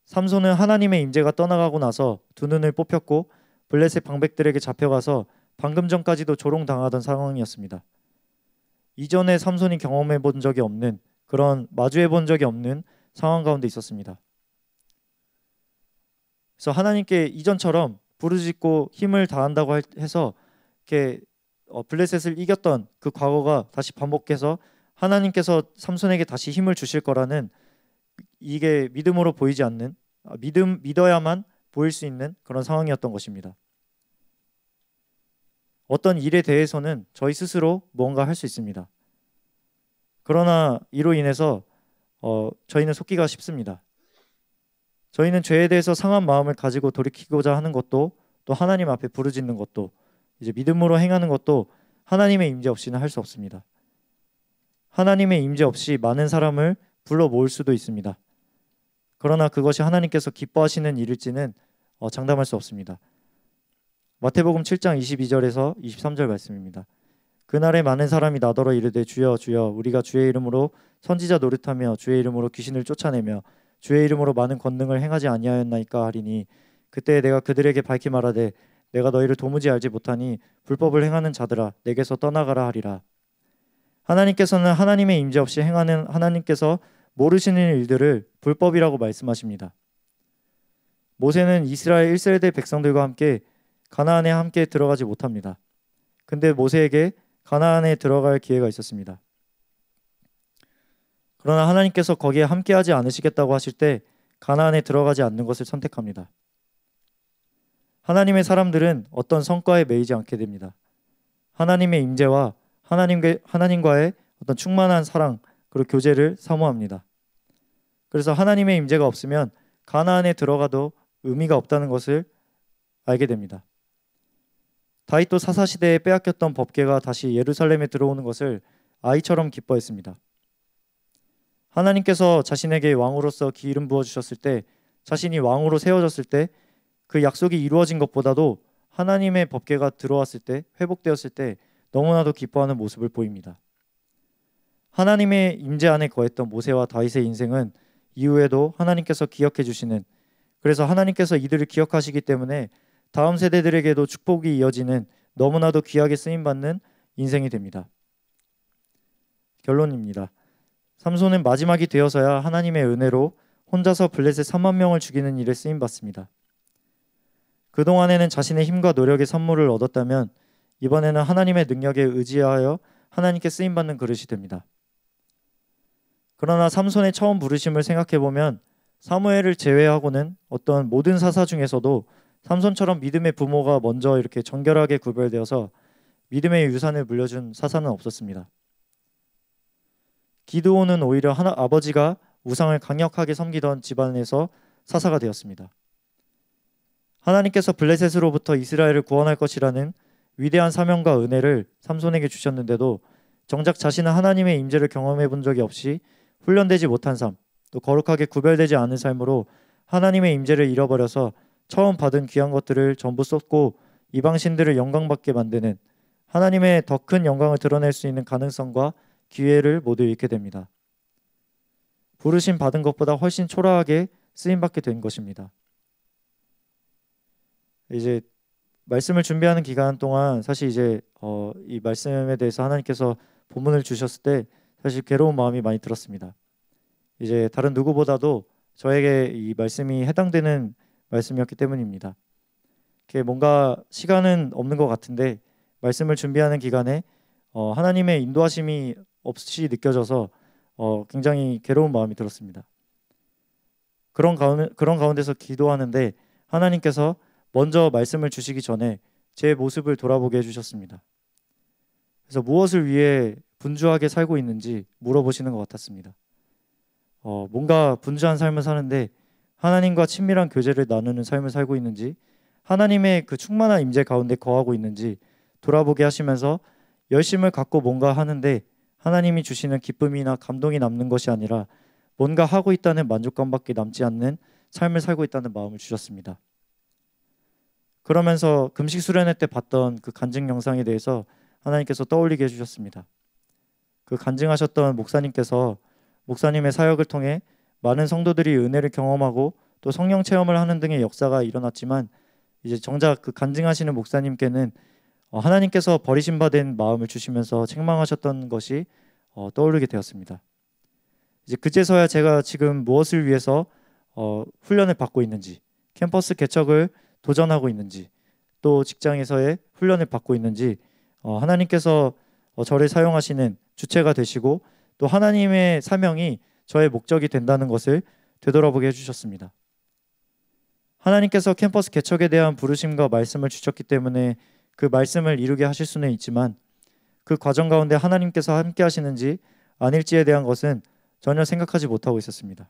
삼손은 하나님의 임재가 떠나가고 나서 두 눈을 뽑혔고 블레셋 방백들에게 잡혀가서 방금 전까지도 조롱당하던 상황이었습니다. 이전에 삼손이 경험해 본 적이 없는 그런 마주해 본 적이 없는 상황 가운데 있었습니다. 그래서 하나님께 이전처럼 부르짖고 힘을 다한다고 해서 이렇게 블레셋을 이겼던 그 과거가 다시 반복해서 하나님께서 삼손에게 다시 힘을 주실 거라는 이게 믿음으로 보이지 않는 믿어야만 보일 수 있는 그런 상황이었던 것입니다. 어떤 일에 대해서는 저희 스스로 뭔가 할 수 있습니다. 그러나 이로 인해서 저희는 속기가 쉽습니다. 저희는 죄에 대해서 상한 마음을 가지고 돌이키고자 하는 것도 또 하나님 앞에 부르짖는 것도 이제 믿음으로 행하는 것도 하나님의 임재 없이는 할 수 없습니다. 하나님의 임재 없이 많은 사람을 불러 모을 수도 있습니다. 그러나 그것이 하나님께서 기뻐하시는 일일지는 장담할 수 없습니다. 마태복음 7장 22절에서 23절 말씀입니다. 그날에 많은 사람이 나더러 이르되 주여 주여 우리가 주의 이름으로 선지자 노릇하며 주의 이름으로 귀신을 쫓아내며 주의 이름으로 많은 권능을 행하지 아니하였나이까 하리니 그때 내가 그들에게 밝히 말하되 내가 너희를 도무지 알지 못하니 불법을 행하는 자들아 내게서 떠나가라 하리라. 하나님께서는 하나님의 임재 없이 행하는 하나님께서 모르시는 일들을 불법이라고 말씀하십니다. 모세는 이스라엘 1세대 백성들과 함께 가나안에 함께 들어가지 못합니다. 근데 모세에게 가나안에 들어갈 기회가 있었습니다. 그러나 하나님께서 거기에 함께하지 않으시겠다고 하실 때 가나안에 들어가지 않는 것을 선택합니다. 하나님의 사람들은 어떤 성과에 매이지 않게 됩니다. 하나님의 임재와 하나님과의 어떤 충만한 사랑 그리고 교제를 사모합니다. 그래서 하나님의 임재가 없으면 가나안에 들어가도 의미가 없다는 것을 알게 됩니다. 다윗도 사사시대에 빼앗겼던 법궤가 다시 예루살렘에 들어오는 것을 아이처럼 기뻐했습니다. 하나님께서 자신에게 왕으로서 기름 부어주셨을 때, 자신이 왕으로 세워졌을 때, 그 약속이 이루어진 것보다도 하나님의 법궤가 들어왔을 때, 회복되었을 때 너무나도 기뻐하는 모습을 보입니다. 하나님의 임재 안에 거했던 모세와 다윗의 인생은 이후에도 하나님께서 기억해 주시는, 그래서 하나님께서 이들을 기억하시기 때문에 다음 세대들에게도 축복이 이어지는 너무나도 귀하게 쓰임받는 인생이 됩니다. 결론입니다. 삼손은 마지막이 되어서야 하나님의 은혜로 혼자서 블레셋 3만 명을 죽이는 일에 쓰임받습니다. 그동안에는 자신의 힘과 노력의 선물을 얻었다면 이번에는 하나님의 능력에 의지하여 하나님께 쓰임받는 그릇이 됩니다. 그러나 삼손의 처음 부르심을 생각해보면 사무엘을 제외하고는 어떤 모든 사사 중에서도 삼손처럼 믿음의 부모가 먼저 이렇게 정결하게 구별되어서 믿음의 유산을 물려준 사사는 없었습니다. 기드온은 오히려 아버지가 우상을 강력하게 섬기던 집안에서 사사가 되었습니다. 하나님께서 블레셋으로부터 이스라엘을 구원할 것이라는 위대한 사명과 은혜를 삼손에게 주셨는데도 정작 자신은 하나님의 임재를 경험해 본 적이 없이 훈련되지 못한 삶, 또 거룩하게 구별되지 않은 삶으로 하나님의 임재를 잃어버려서 처음 받은 귀한 것들을 전부 쏟고 이방신들을 영광받게 만드는, 하나님의 더 큰 영광을 드러낼 수 있는 가능성과 기회를 모두 잃게 됩니다. 부르심 받은 것보다 훨씬 초라하게 쓰임받게 된 것입니다. 이제 말씀을 준비하는 기간 동안 사실 이제 이 말씀에 대해서 하나님께서 본문을 주셨을 때 사실 괴로운 마음이 많이 들었습니다. 이제 다른 누구보다도 저에게 이 말씀이 해당되는 말씀이었기 때문입니다. 이렇게 뭔가 시간은 없는 것 같은데 말씀을 준비하는 기간에 하나님의 인도하심이 없이 느껴져서 굉장히 괴로운 마음이 들었습니다. 그런 가운데서 기도하는데 하나님께서 먼저 말씀을 주시기 전에 제 모습을 돌아보게 해주셨습니다. 그래서 무엇을 위해 분주하게 살고 있는지 물어보시는 것 같았습니다. 뭔가 분주한 삶을 사는데 하나님과 친밀한 교제를 나누는 삶을 살고 있는지, 하나님의 그 충만한 임재 가운데 거하고 있는지 돌아보게 하시면서 열심을 갖고 뭔가 하는데 하나님이 주시는 기쁨이나 감동이 남는 것이 아니라 뭔가 하고 있다는 만족감밖에 남지 않는 삶을 살고 있다는 마음을 주셨습니다. 그러면서 금식 수련회 때 봤던 그 간증 영상에 대해서 하나님께서 떠올리게 해주셨습니다. 그 간증하셨던 목사님께서 목사님의 사역을 통해 많은 성도들이 은혜를 경험하고 또 성령 체험을 하는 등의 역사가 일어났지만 이제 정작 그 간증하시는 목사님께는 하나님께서 버리심받은 마음을 주시면서 책망하셨던 것이 떠오르게 되었습니다. 이제 그제서야 제가 지금 무엇을 위해서 훈련을 받고 있는지, 캠퍼스 개척을 도전하고 있는지, 또 직장에서의 훈련을 받고 있는지, 하나님께서 저를 사용하시는 주체가 되시고 또 하나님의 사명이 저의 목적이 된다는 것을 되돌아보게 해주셨습니다. 하나님께서 캠퍼스 개척에 대한 부르심과 말씀을 주셨기 때문에 그 말씀을 이루게 하실 수는 있지만 그 과정 가운데 하나님께서 함께 하시는지 아닐지에 대한 것은 전혀 생각하지 못하고 있었습니다.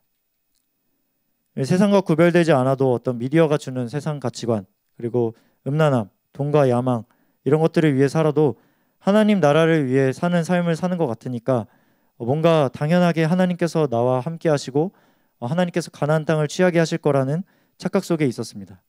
세상과 구별되지 않아도 어떤 미디어가 주는 세상 가치관, 그리고 음란함, 돈과 야망, 이런 것들을 위해 살아도 하나님 나라를 위해 사는 삶을 사는 것 같으니까 뭔가 당연하게 하나님께서 나와 함께 하시고 하나님께서 가나안 땅을 취하게 하실 거라는 착각 속에 있었습니다.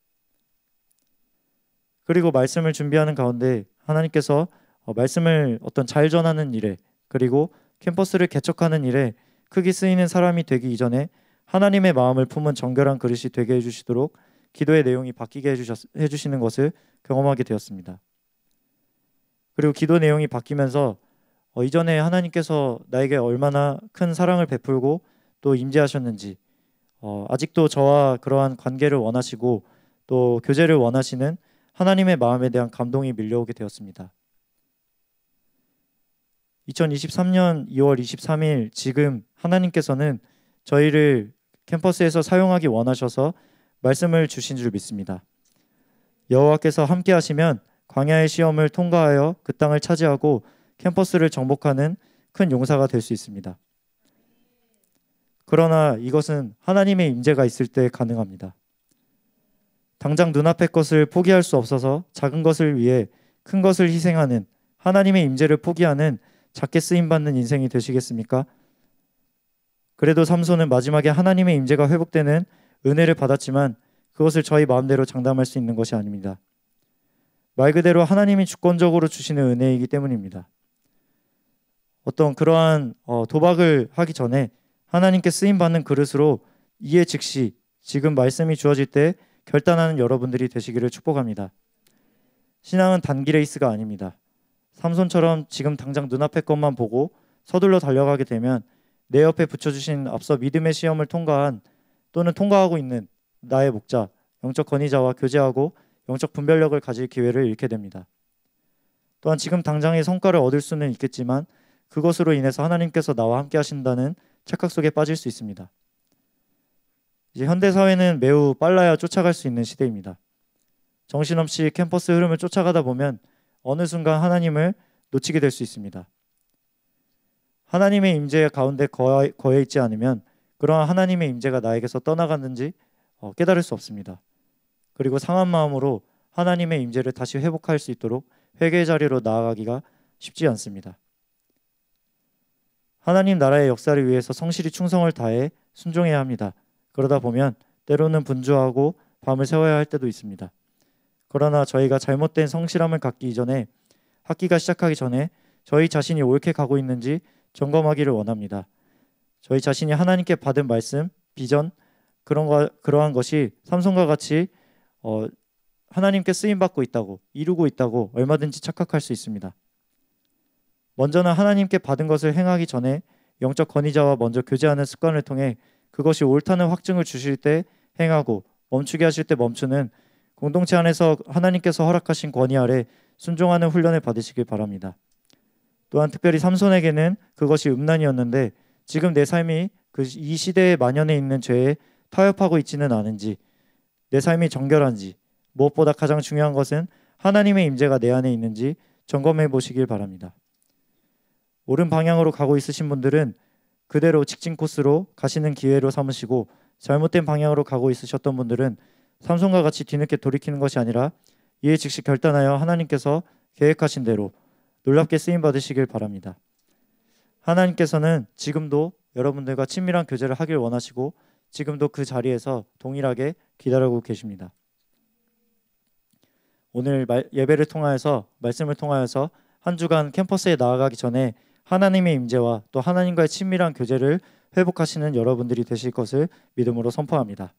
그리고 말씀을 준비하는 가운데 하나님께서 말씀을 어떤 잘 전하는 일에, 그리고 캠퍼스를 개척하는 일에 크게 쓰이는 사람이 되기 이전에 하나님의 마음을 품은 정결한 그릇이 되게 해주시도록 기도의 내용이 바뀌게 해주시는 것을 경험하게 되었습니다. 그리고 기도 내용이 바뀌면서 이전에 하나님께서 나에게 얼마나 큰 사랑을 베풀고 또 임재하셨는지, 아직도 저와 그러한 관계를 원하시고 또 교제를 원하시는 하나님의 마음에 대한 감동이 밀려오게 되었습니다. 2023년 2월 23일 지금 하나님께서는 저희를 캠퍼스에서 사용하기 원하셔서 말씀을 주신 줄 믿습니다. 여호와께서 함께 하시면 광야의 시험을 통과하여 그 땅을 차지하고 캠퍼스를 정복하는 큰 용사가 될 수 있습니다. 그러나 이것은 하나님의 임재가 있을 때 가능합니다. 당장 눈앞의 것을 포기할 수 없어서 작은 것을 위해 큰 것을 희생하는, 하나님의 임재를 포기하는 작게 쓰임받는 인생이 되시겠습니까? 그래도 삼손은 마지막에 하나님의 임재가 회복되는 은혜를 받았지만 그것을 저희 마음대로 장담할 수 있는 것이 아닙니다. 말 그대로 하나님이 주권적으로 주시는 은혜이기 때문입니다. 어떤 그러한 도박을 하기 전에 하나님께 쓰임받는 그릇으로 이에 즉시 지금 말씀이 주어질 때 결단하는 여러분들이 되시기를 축복합니다. 신앙은 단기 레이스가 아닙니다. 삼손처럼 지금 당장 눈앞의 것만 보고 서둘러 달려가게 되면 내 옆에 붙여주신 앞서 믿음의 시험을 통과한 또는 통과하고 있는 나의 목자, 영적 권위자와 교제하고 영적 분별력을 가질 기회를 잃게 됩니다. 또한 지금 당장의 성과를 얻을 수는 있겠지만 그것으로 인해서 하나님께서 나와 함께 하신다는 착각 속에 빠질 수 있습니다. 이제 현대사회는 매우 빨라야 쫓아갈 수 있는 시대입니다. 정신없이 캠퍼스 흐름을 쫓아가다 보면 어느 순간 하나님을 놓치게 될 수 있습니다. 하나님의 임재 가운데 거해 있지 않으면 그러한 하나님의 임재가 나에게서 떠나갔는지 깨달을 수 없습니다. 그리고 상한 마음으로 하나님의 임재를 다시 회복할 수 있도록 회개의 자리로 나아가기가 쉽지 않습니다. 하나님 나라의 역사를 위해서 성실히 충성을 다해 순종해야 합니다. 그러다 보면 때로는 분주하고 밤을 새워야 할 때도 있습니다. 그러나 저희가 잘못된 성실함을 갖기 이전에 학기가 시작하기 전에 저희 자신이 옳게 가고 있는지 점검하기를 원합니다. 저희 자신이 하나님께 받은 말씀, 비전 그러한 것이 삼손과 같이 하나님께 쓰임받고 있다고 이루고 있다고 얼마든지 착각할 수 있습니다. 먼저는 하나님께 받은 것을 행하기 전에 영적 권위자와 먼저 교제하는 습관을 통해 그것이 옳다는 확증을 주실 때 행하고 멈추게 하실 때 멈추는 공동체 안에서 하나님께서 허락하신 권위 아래 순종하는 훈련을 받으시길 바랍니다. 또한 특별히 삼손에게는 그것이 음란이었는데 지금 내 삶이 이 시대에 만연해 있는 죄에 타협하고 있지는 않은지, 내 삶이 정결한지, 무엇보다 가장 중요한 것은 하나님의 임재가 내 안에 있는지 점검해 보시길 바랍니다. 옳은 방향으로 가고 있으신 분들은 그대로 직진 코스로 가시는 기회로 삼으시고, 잘못된 방향으로 가고 있으셨던 분들은 삼손과 같이 뒤늦게 돌이키는 것이 아니라 이에 즉시 결단하여 하나님께서 계획하신 대로 놀랍게 쓰임 받으시길 바랍니다. 하나님께서는 지금도 여러분들과 친밀한 교제를 하길 원하시고 지금도 그 자리에서 동일하게 기다리고 계십니다. 오늘 예배를 통하여서 말씀을 통하여서 한 주간 캠퍼스에 나아가기 전에 하나님의 임재와 또 하나님과의 친밀한 교제를 회복하시는 여러분들이 되실 것을 믿음으로 선포합니다.